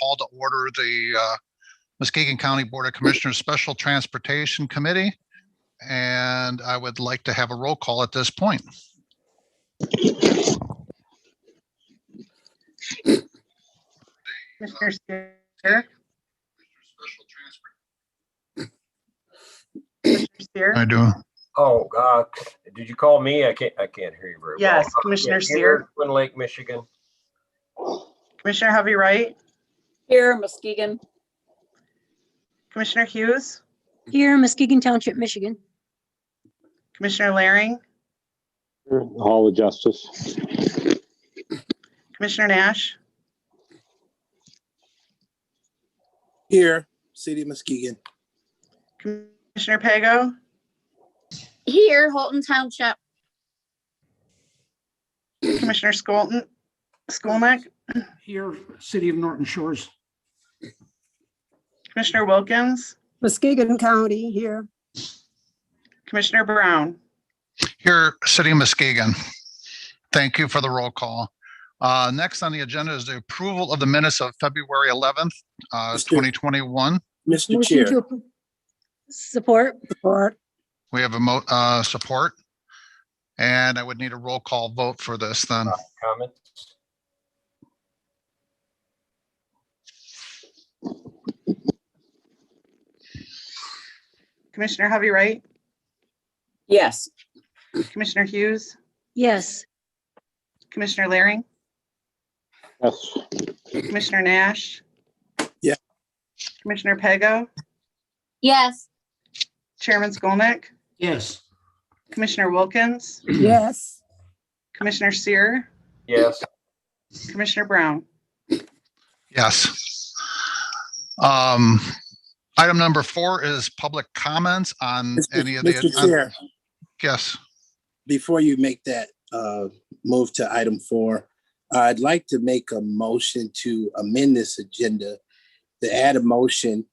call to order the Muskegon County Board of Commissioners Special Transportation Committee. And I would like to have a roll call at this point. Commissioner Steer. Commissioner Steer. I do. Oh, did you call me? I can't hear you very well. Yes, Commissioner Steer. Twin Lake, Michigan. Commissioner Hovey Wright. Here, Muskegon. Commissioner Hughes. Here, Muskegon Township, Michigan. Commissioner Laring. Hall of Justice. Commissioner Nash. Here, City of Muskegon. Commissioner Pago. Here, Holton Township. Commissioner Skolnick. Here, City of Norton Shores. Commissioner Wilkins. Muskegon County, here. Commissioner Brown. Here, City of Muskegon. Thank you for the roll call. Next on the agenda is the approval of the minutes of February 11th, 2021. Mr. Chair. Support. We have a support. And I would need a roll call vote for this then. Comments? Commissioner Hovey Wright. Yes. Commissioner Hughes. Yes. Commissioner Laring. Yes. Commissioner Nash. Yeah. Commissioner Pago. Yes. Chairman Skolnick. Yes. Commissioner Wilkins. Yes. Commissioner Sear. Yes. Commissioner Brown. Yes. Item number 4 is public comments on any of the. Mr. Chair, Yes. before you make that move to item 4, I'd like to make a motion to amend this agenda to add a motion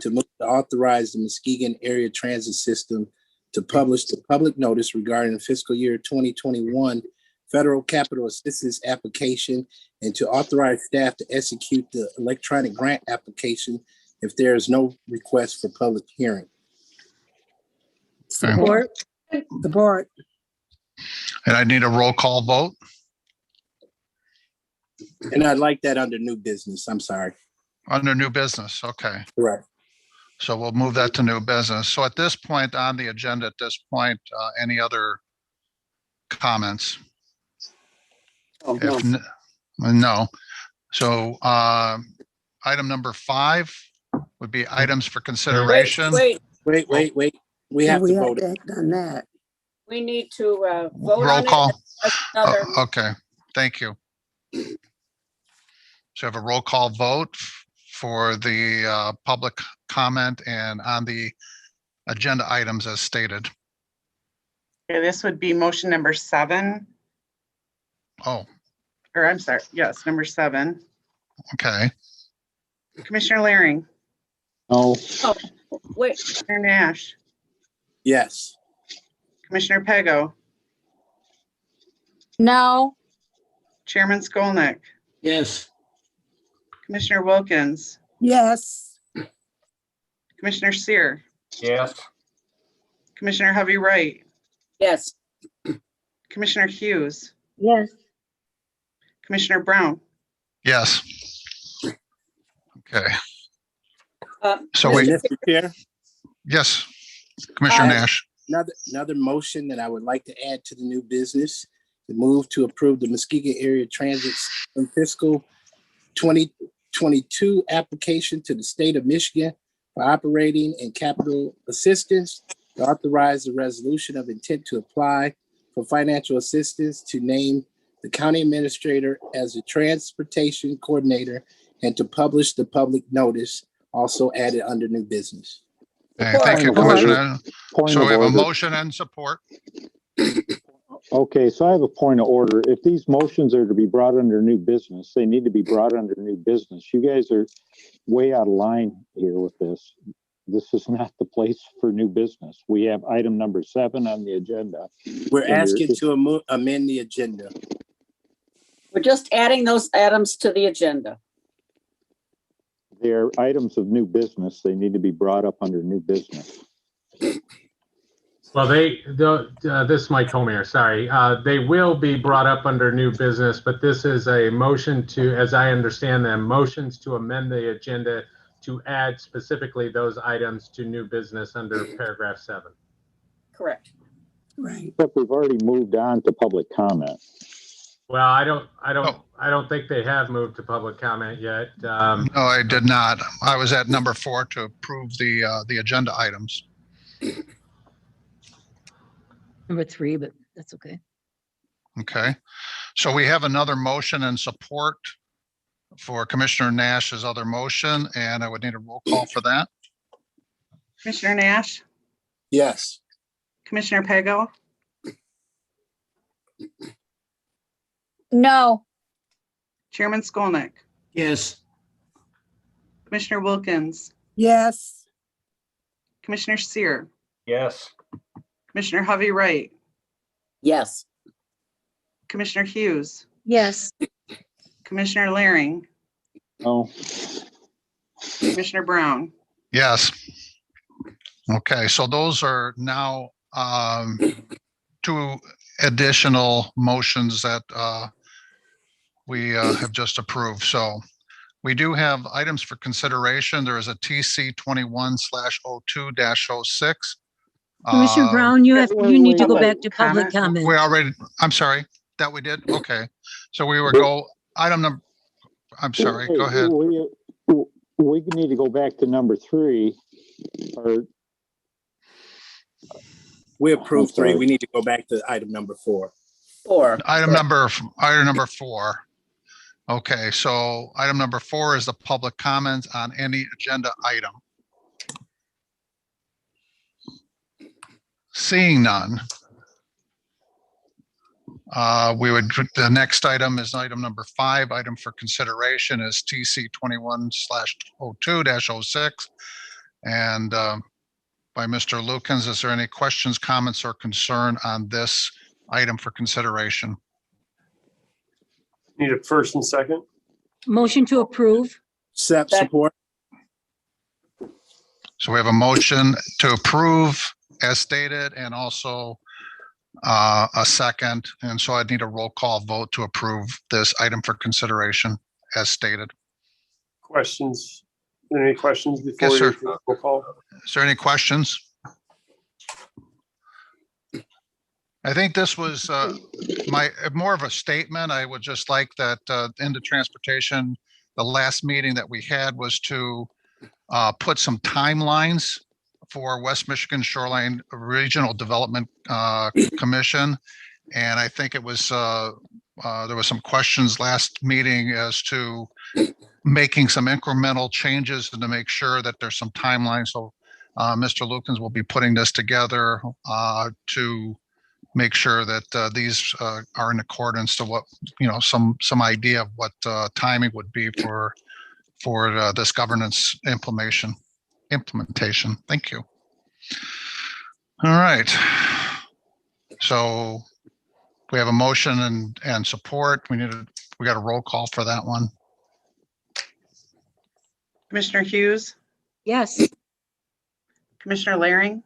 to move to authorize the Muskegon Area Transit System to publish the public notice regarding the fiscal year 2021 federal capital assistance application and to authorize staff to execute the electronic grant application if there is no request for public hearing. Support. Support. And I need a roll call vote. And I'd like that under new business. I'm sorry. Under new business. Okay. Correct. So we'll move that to new business. So at this point on the agenda, any other comments? Oh, If no. So item number 5 would be items for consideration. Wait. Wait. We have to vote. On that. We need to vote Roll on call. it. Another. Okay, thank you. So I have a roll call vote for the public comment and on the agenda items as stated. Okay, this would be motion number 7. Oh, Or I'm sorry. Yes, number 7. okay. Commissioner Laring. No. Oh, wait. Commissioner Nash. Yes. Commissioner Pago. No. Chairman Skolnick. Yes. Commissioner Wilkins. Yes. Commissioner Sear. Yes. Commissioner Hovey Wright. Yes. Commissioner Hughes. Yes. Commissioner Brown. Yes. Okay, so And we, Mr. Chair, yes, Commissioner Nash. another motion that I would like to add to the new business, to move to approve the Muskegon Area Transit System fiscal 2022 application to the state of Michigan for operating and capital assistance, to authorize the resolution of intent to apply for financial assistance, to name the county administrator as a transportation coordinator, and to publish the public notice, also added under new business. Okay, thank you, Point of order. Commissioner. Point So of we have a order. motion and support. Okay, so I have a point of order. If these motions are to be brought under new business, they need to be brought under new business. You guys are way out of line here with this. This is not the place for new business. We have item number 7 on the agenda. We're And you're- asking to amend the agenda. We're just adding those items to the agenda. They're items of new business. They need to be brought up under new business. Well, this is Mike Homer, sorry. They will be brought up under new business, but this is a motion to, as I understand them, motions to amend the agenda to add specifically those items to new business under paragraph 7. Correct. Right. Except we've already moved on to public comment. Well, I don't think they have moved to public comment yet. No, I did not. I was at number 4 to approve the agenda items. Number 3, but that's okay. Okay, so we have another motion and support for Commissioner Nash's other motion, and I would need a roll call for that. Commissioner Nash, Yes. Commissioner Pego, No. Chairman Skolnick, Yes. Commissioner Wilkins, Yes. Commissioner Seer, Yes. Commissioner Hovey Wright, Yes. Commissioner Hughes, Yes. Commissioner Laring, Oh, Commissioner Brown. Yes. Okay, so those are now 2 additional motions that we have just approved. So we do have items for consideration. There is a TC 21/02-06. Commissioner Brown, you need to go back to Public public comment. We already, I'm sorry, that we did? Okay. So we will go item number, I'm sorry, go ahead. We need to go back to number 3. Or We approved 3. sorry. We need to go back to item number 4. 4. Item number 4. Okay, so item number 4 is the public comments on any agenda item. Seeing none. The next item is item number 5. Item for consideration is TC 21/02-06. And by Mr. Lukens, is there any questions, comments, or concern on this item for consideration? Need a first and second? Motion to approve. Support. So we have a motion to approve as stated, and also a second. And so I'd need a roll call vote to approve this item for consideration as stated. Questions? Any questions before Yes, sir. you roll call? Is there any questions? I think this was more of a statement. I would just like that into transportation, the last meeting that we had was to put some timelines for West Michigan Shoreline Regional Development Commission. And I think it was there was some questions last meeting as to making some incremental changes and to make sure that there's some timelines. So Mr. Lukens will be putting this together to make sure that these are in accordance to what, some idea of what timing would be for this governance implementation. Thank you. All right. So we have a motion and support. We got a roll call for that one. Commissioner Hughes, Yes. Commissioner Laring,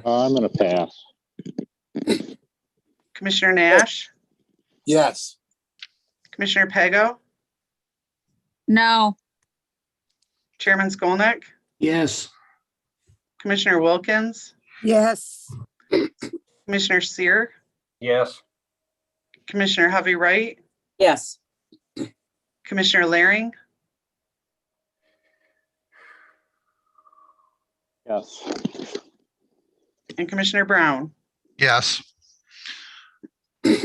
I'm going to pass. Commissioner Nash, Yes. Commissioner Pego, No. Chairman Skolnick, Yes. Commissioner Wilkins, Yes. Commissioner Seer, Yes. Commissioner Hovey Wright, Yes. Commissioner Laring, Yes. and Commissioner Brown. Yes.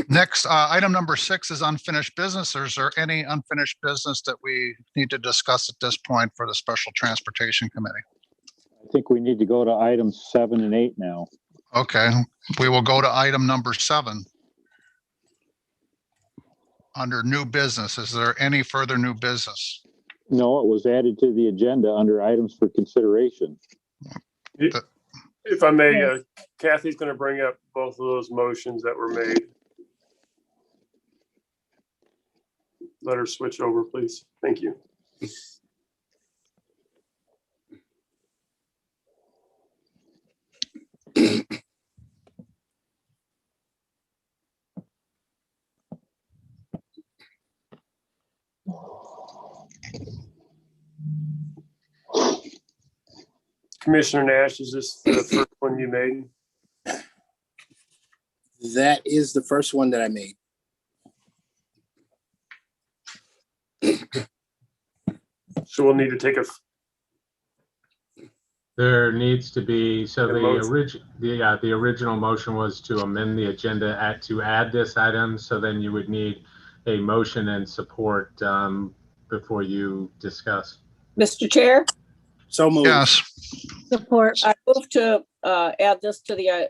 Next, item number 6 is unfinished business. Is there any unfinished business that we need to discuss at this point for the Special Transportation Committee? I think we need to go to items 7 and 8 now. Okay, we will go to item number 7. Under new business, is there any further new business? No, it was added to the agenda under items for consideration. If I may, Kathy's going to bring up both of those motions that were made. let her switch over, please. Thank you. Commissioner Nash, is this the first one you made? That is the first one that I made. So we'll need to take a, There needs to be, so A the motion. original motion was to amend the agenda to add this item. So then you would need a motion and support before you discuss. Mr. Chair, So moved. Yes, Support. I move to add this to the,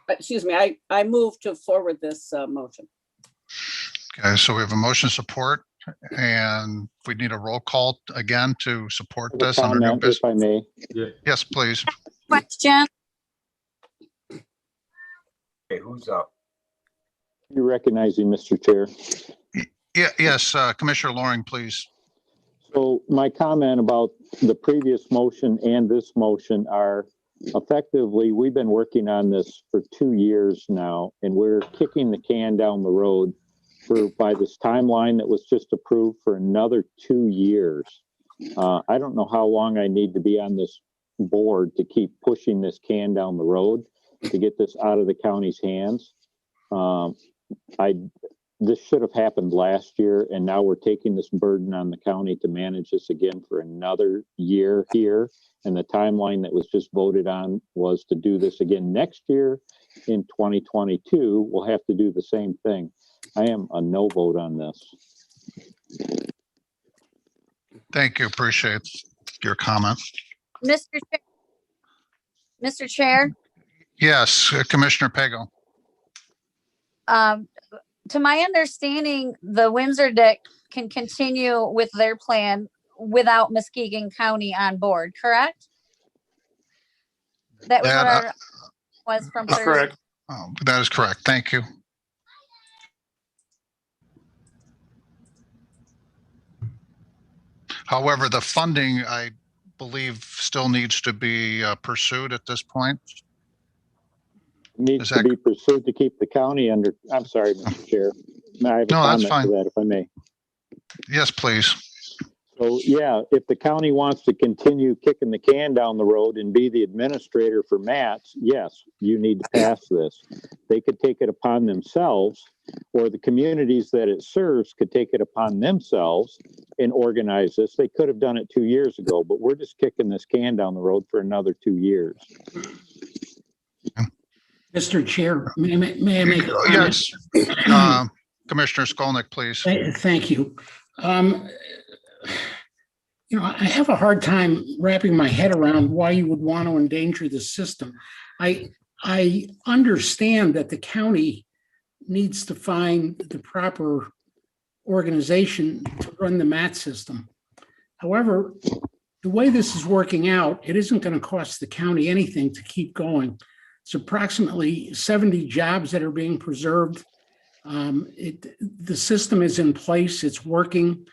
excuse me, I move to forward this motion. okay, so we have a motion support, and we need a roll call again to support this under new Comment, business. if I may. Yeah, Yes, please. Question. Okay, who's up? You recognizing, Mr. Chair. Yeah, yes, Commissioner Loring, please. So my comment about the previous motion and this motion are effectively, we've been working on this for 2 years now, and we're kicking the can down the road by this timeline that was just approved for another 2 years. I don't know how long I need to be on this board to keep pushing this can down the road to get this out of the county's hands. This should have happened last year, and now we're taking this burden on the county to manage this again for another year here. And the timeline that was just voted on was to do this again next year in 2022. We'll have to do the same thing. I am a no vote on this. Thank you. Appreciate your comment. Mr. Chair, Yes, Commissioner Pago. to my understanding, the Windsor Deck can continue with their plan without Muskegon County on board, correct? That was what That, our was from that's Thursday. correct. That is correct. Thank you. However, the funding, I believe, still needs to be pursued at this point. Needs Is to that- be pursued to keep the county under, I'm sorry, Mr. Chair. May I have a No, that's comment fine. to that, if I may? Yes, please. So, yeah, if the county wants to continue kicking the can down the road and be the administrator for mats, yes, you need to pass this. They could take it upon themselves, or the communities that it serves could take it upon themselves and organize this. They could have done it 2 years ago, but we're just kicking this can down the road for another 2 years. Mr. Chair, may I make a comment? Yes. Commissioner Skolnick, please. Thank you. You know, I have a hard time wrapping my head around why you would want to endanger the system. I understand that the county needs to find the proper organization to run the MAT system. However, the way this is working out, it isn't going to cost the county anything to keep going. It's approximately 70 jobs that are being preserved. The system is in place, it's working.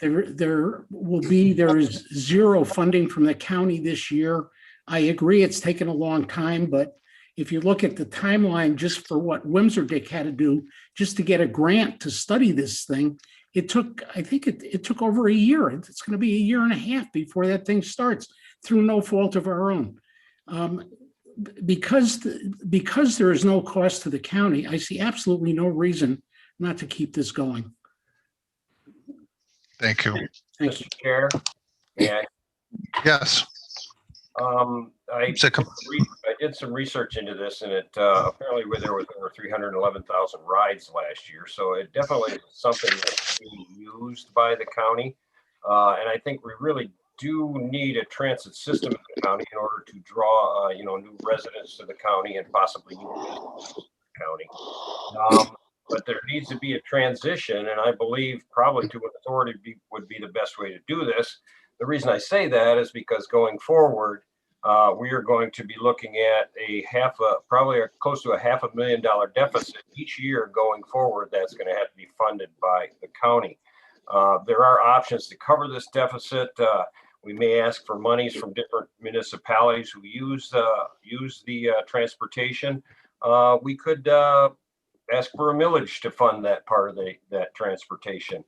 There is zero funding from the county this year. I agree it's taken a long time, but if you look at the timeline just for what Windsor Dick had to do just to get a grant to study this thing, it took, I think it took over a year. It's going to be a year and a half before that thing starts through no fault of our own. Because there is no cost to the county, I see absolutely no reason not to keep this going. Thank you. Thank you. Mr. Chair, may I? Yes. I did some research into this, and it apparently there was over 311,000 rides last year. So it definitely is something that's being used by the county. And I think we really do need a transit system in the county in order to draw, new residents to the county and possibly new businesses to the county. But there needs to be a transition, and I believe probably to an authority would be the best way to do this. The reason I say that is because going forward, we are going to be looking at probably close to a $500,000 deficit each year going forward. That's going to have to be funded by the county. There are options to cover this deficit. We may ask for monies from different municipalities who use the transportation. We could ask for a millage to fund that part of that transportation.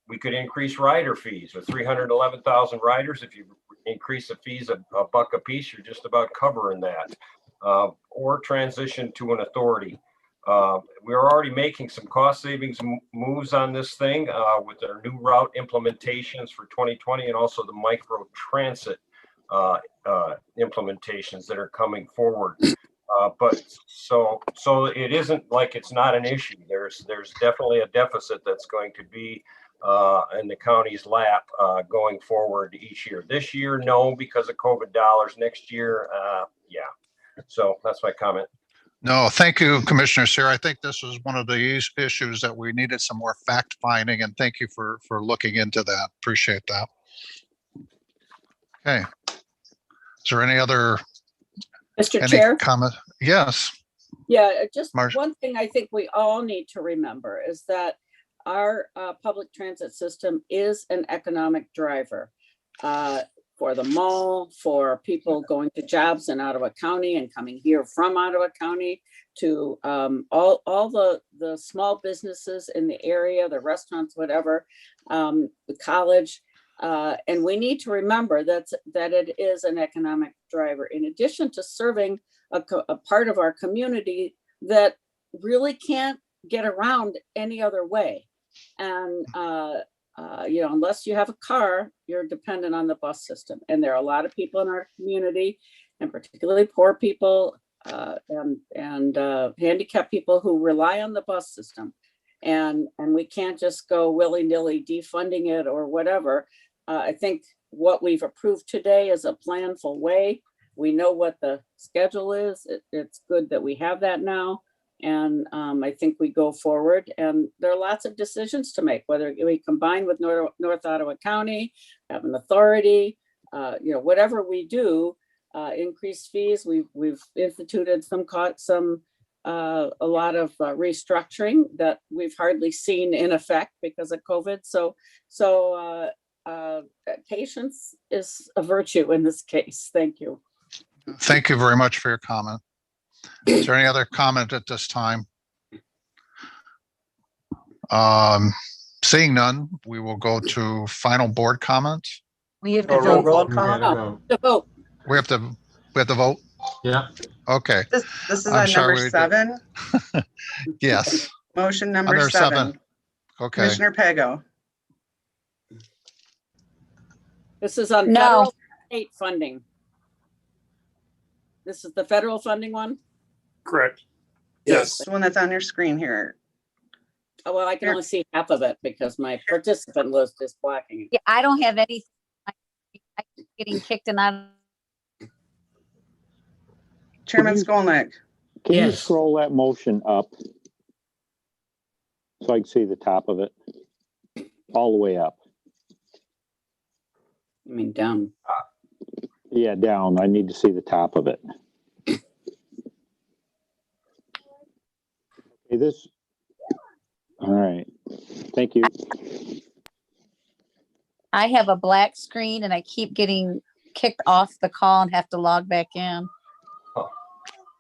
We could increase rider fees with 311,000 riders. If you increase the fees a buck a piece, you're just about covering that. Or transition to an authority. We're already making some cost savings moves on this thing with our new route implementations for 2020 and also the micro transit implementations that are coming forward. But so it isn't like it's not an issue. There's definitely a deficit that's going to be in the county's lap going forward each year. This year, no, because of COVID dollars. Next year, yeah. So that's my comment. No, thank you, Commissioner Sear. I think this was one of the issues that we needed some more fact finding, and thank you for looking into that. Appreciate that. Okay. Is there any other Mr. Chair? comment? Yes. Yeah, just Marcia. one thing I think we all need to remember is that our public transit system is an economic driver for the mall, for people going to jobs in Ottawa County and coming here from Ottawa County, to all the small businesses in the area, the restaurants, whatever, the college. And we need to remember that it is an economic driver, in addition to serving a part of our community that really can't get around any other way. And, unless you have a car, you're dependent on the bus system. And there are a lot of people in our community, and particularly poor people and handicapped people who rely on the bus system. And we can't just go willy-nilly defunding it or whatever. I think what we've approved today is a planful way. We know what the schedule is. It's good that we have that now. And I think we go forward, and there are lots of decisions to make, whether we combine with North Ottawa County, have an authority, whatever we do, increase fees. We've instituted a lot of restructuring that we've hardly seen in effect because of COVID. So patience is a virtue in this case. Thank you. Thank you very much for your comment. Is there any other comment at this time? Seeing none, we will go to final board comments. We have to vote. Roll We call. gotta vote. The vote. We have to vote. Yeah. Okay. This is I'm on sorry, number we did- 7. Yes. Motion number Under 7. Okay. Commissioner Pego. This is on No. federal state funding. This is the federal funding one? Correct. Yes. The one that's on your screen here. Oh, well, I can only see half of it because my participant list is blacking. Yeah, I don't have any. I'm getting kicked and out. Chairman you- Skolnick. Can you Yes. scroll that motion up? So I can see the top of it, all the way up. I mean, down. Yeah, down. I need to see the top of it. Okay, all right. Thank you. I have a black screen and I keep getting kicked off the call and have to log back in.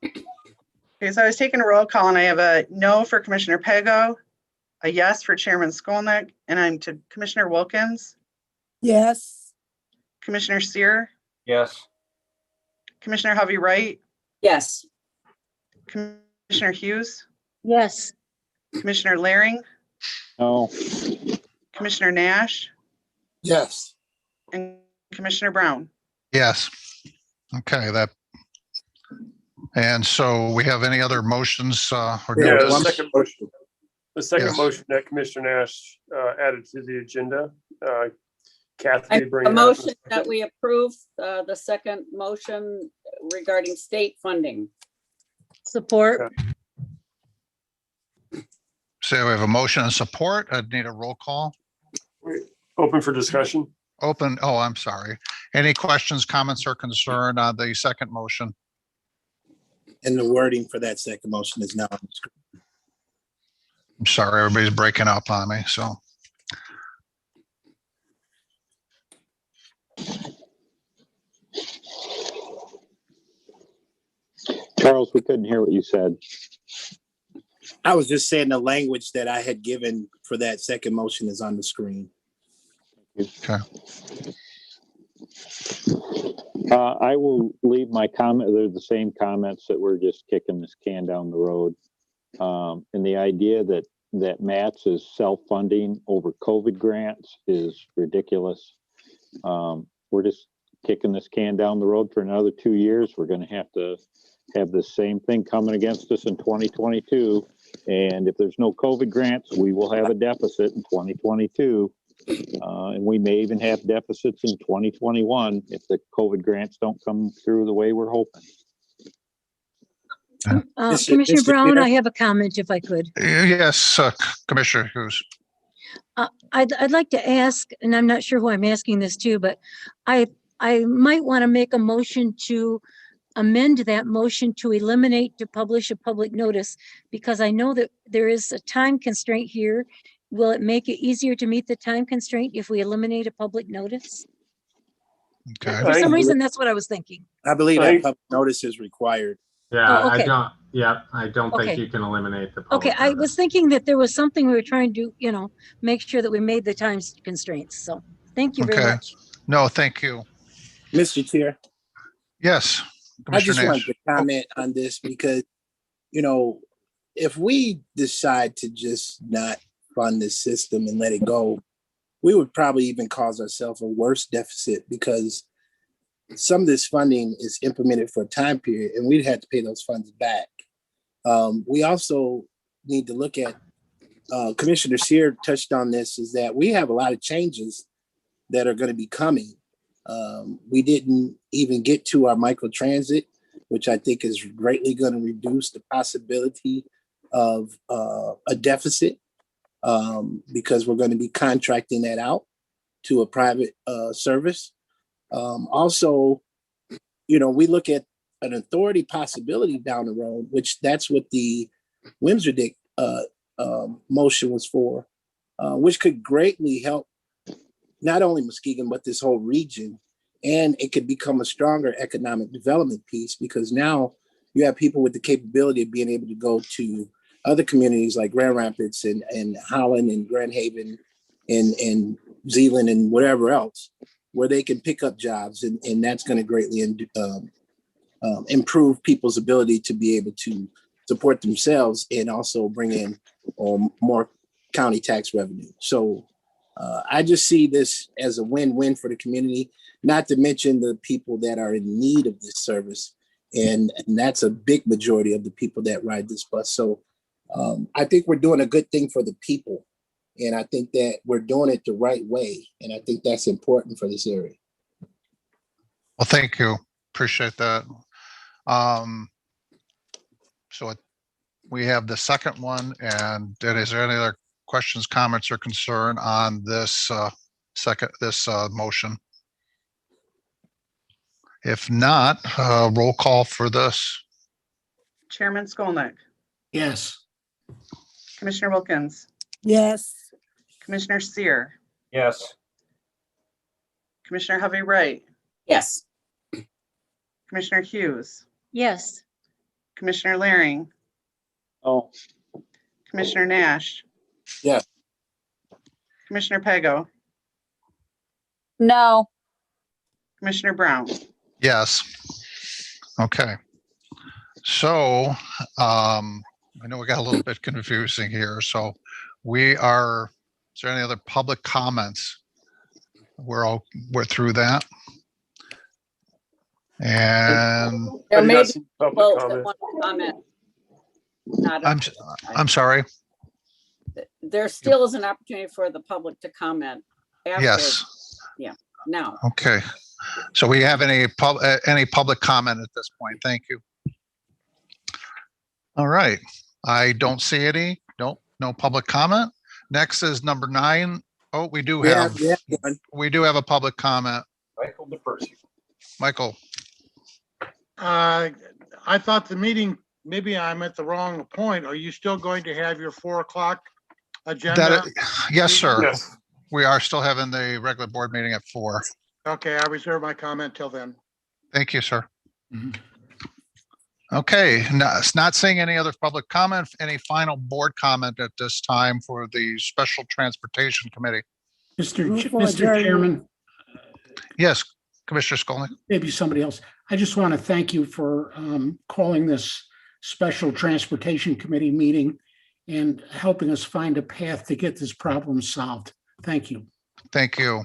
Okay, so I was taking a roll call, and I have a no for Commissioner Pego, a yes for Chairman Skolnick, and I'm to Commissioner Wilkins, Yes. Commissioner Sear, Yes. Commissioner Hovey Wright, Yes. Commissioner Hughes, Yes. Commissioner Laring, No, Commissioner Nash, Yes. and Commissioner Brown. Yes. Okay, and so we have any other motions or new Yeah, the business? second motion. The second Yes. motion that Commissioner Nash added to the agenda. Kathy, bring A it up. motion that we approve the second motion regarding state funding. Support. So we have a motion and support. I'd need a roll call. Open for discussion. open, oh, I'm sorry. Any questions, comments, or concern on the second motion? And the wording for that second motion is now on the screen. I'm sorry, everybody's breaking up on me, so. Charles, we couldn't hear what you said. I was just saying the language that I had given for that second motion is on the screen. Okay. I will leave my comment. They're the same comments that we're just kicking this can down the road. And the idea that Matt's is self-funding over COVID grants is ridiculous. We're just kicking this can down the road for another 2 years. We're going to have the same thing coming against us in 2022. And if there's no COVID grants, we will have a deficit in 2022. And we may even have deficits in 2021 if the COVID grants don't come through the way we're hoping. Commissioner Brown, I have a comment if I could. Yes, Commissioner Hughes. I'd like to ask, and I'm not sure who I'm asking this to, but I might want to make a motion to amend that motion to eliminate to publish a public notice, because I know that there is a time constraint here. Will it make it easier to meet the time constraint if we eliminate a public notice? Okay. For some reason, that's what I was thinking. I believe that public notice is required. Yeah, Oh, okay. I don't think Okay. you can eliminate the public Okay, I notice. was thinking that there was something we were trying to, make sure that we made the time constraints. So thank you very Okay. much. No, thank you. Mr. Chair, Yes. I just Commissioner wanted Nash. to comment on this because, if we decide to just not fund this system and let it go, we would probably even cause ourselves a worse deficit because some of this funding is implemented for a time period and we'd have to pay those funds back. We also need to look at, Commissioner Sear touched on this, is that we have a lot of changes that are going to be coming. We didn't even get to our microtransit, which I think is greatly going to reduce the possibility of a deficit because we're going to be contracting that out to a private service. Also, we look at an authority possibility down the road, which that's what the Whimsidick motion was for, which could greatly help not only Muskegon, but this whole region. And it could become a stronger economic development piece because now you have people with the capability of being able to go to other communities like Grand Rapids and Holland and Grand Haven and Zeeland and whatever else, where they can pick up jobs. And that's going to greatly improve people's ability to be able to support themselves and also bring in more county tax revenue. So I just see this as a win-win for the community, not to mention the people that are in need of this service. And that's a big majority of the people that ride this bus. So I think we're doing a good thing for the people. And I think that we're doing it the right way. And I think that's important for this area. Well, thank you. Appreciate that. So we have the second one, and is there any other questions, comments, or concern on this motion? If not, roll call for this. Chairman Skolnick, Yes. Commissioner Wilkins, Yes. Commissioner Sear, Yes. Commissioner Hovey Wright, Yes. Commissioner Hughes, Yes. Commissioner Laring, Oh, Commissioner Nash. Yes. Commissioner Pego, No. Commissioner Brown. Yes. Okay. So I know we got a little bit confusing here. So is there any other public comments? We're through that. And There may be Public folks that comment. want to comment. Not I'm sorry. There still is an opportunity for the public to comment after. Yes. Yeah, now. Okay. So we have any public comment at this point? Thank you. All right. I don't see any. No public comment. Next is number 9, Oh, we do Yeah, have, yeah, one. we do have a public comment. Michael DePercy. Michael, I thought the meeting, maybe I'm at the wrong point. Are you still going to have your 4 o'clock agenda? yes, sir. Yes. We are still having the regular board meeting at 4. Okay, I reserve my comment till then. Thank you, sir. Mhm. Okay, not seeing any other public comment. Any final board comment at this time for the Special Transportation Committee? Move for Mr. adjournment. Chairman, Yes, Commissioner Skolnick. maybe somebody else. I just want to thank you for calling this special transportation committee meeting and helping us find a path to get this problem solved. Thank you. Thank you.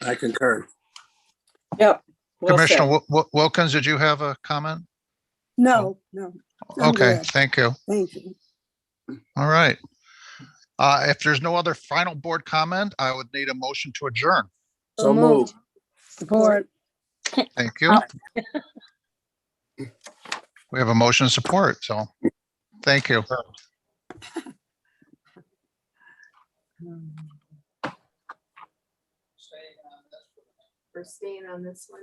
I concur. Yep. well said. Commissioner Wilkins, did you have a comment? No, no. I'm Okay, good. thank you. Thank you. All right. If there's no other final board comment, I would need a motion to adjourn. So moved. Support. Thank you. We have a motion and support, so thank you. We're staying on this one.